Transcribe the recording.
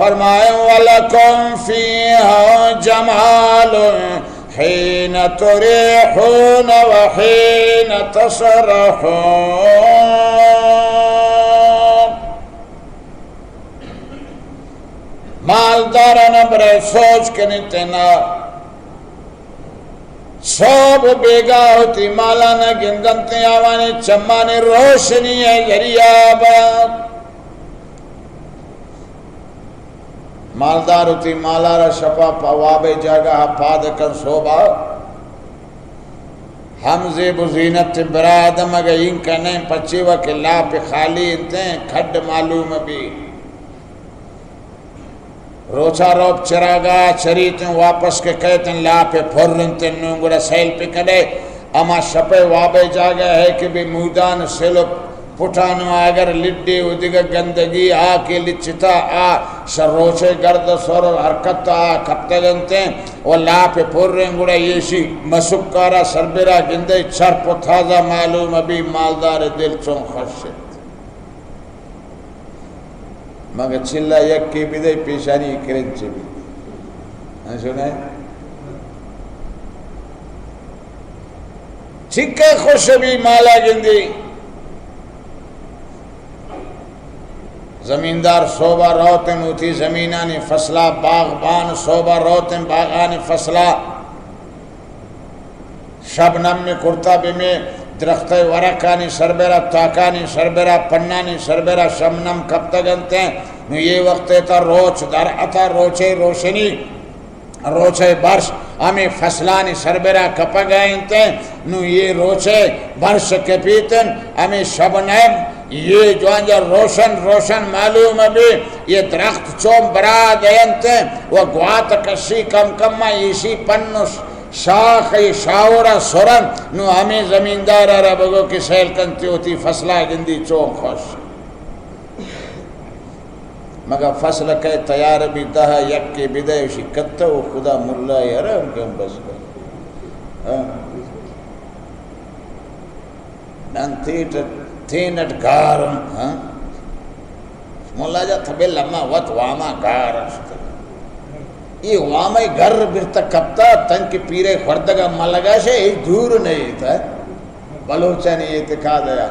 فرمائے وَلَكُمْ فِيهَا جَمَالٌ حِينَ تُرِيحُونَ وَحِينَ تَسْرَحُونَ. مالداران برے سوچ کے نہیں تینا سوب بیگا ہوتی مالانا گندنتے آوانی چمانی روشنی ہے ذریعہ بیان. مالدار ہوتی مالارا شپا پواب جگہ پادکن صوبہ ہم زیب و زینت برادم اگر ان کا نہیں پچیوہ کے لا پہ خالی انتیں کھڈ معلوم بھی روچا روب چراغا چریتیں واپس کے کہتیں لا پہ پھرنتیں نونگڑا سیل پہ کھڑے اما شپے وابے جاگا ہے کہ بھی مودان سیلو پٹھانو اگر لڈی ادھگا گندگی کے لچتا سر روچے گرد سور حرکت کپتے گنتے وہ لا پہ پھرن گڑا یشی مسکارا سربرا گندے چرپ تھازا معلوم ابھی مالدار دل چون خرشت مگر چلا یک کی بھی دے پیشانی کرنچے بھی سنے چھکے خوش بھی مالا گندی زمیندار صوبہ روتن ہوتی زمینانی فصلہ باغبان صوبہ روتن باغانی فصلہ شبنم میں کرتا بھی میں درخت ورکانی سربیرہ تاکانی سربیرہ پنانی سربیرہ شبنم کب تک گنتے ہیں نو یہ وقت تا روچ در اتا روچے روشنی روچے برش ہمیں فصلانی سربیرہ کپا گئنتے نو یہ روچے برش کپیتن ہمیں شبنم یہ جو انجا روشن روشن معلوم بھی یہ درخت چوم برا دینتے وہ گوات کشی کم کم ایسی پنس شاخ شاورا سرن نو ہمیں زمیندار ربگو کی سیل کنتی ہوتی فصلہ گندی چوم خوش مگر فصل کے تیار بھی دہا یک کے بدے شکتا وہ خدا ملا یارا ان کے ہم بس گئے ننتیٹ تینٹ گارم مولا جا تھبے لما وط واما گارشت یہ واما گر برتا کپتا تن کی پیرے خوردگا ملگا سے دور نہیں تھا بلوچہ نے اعتقاد ہے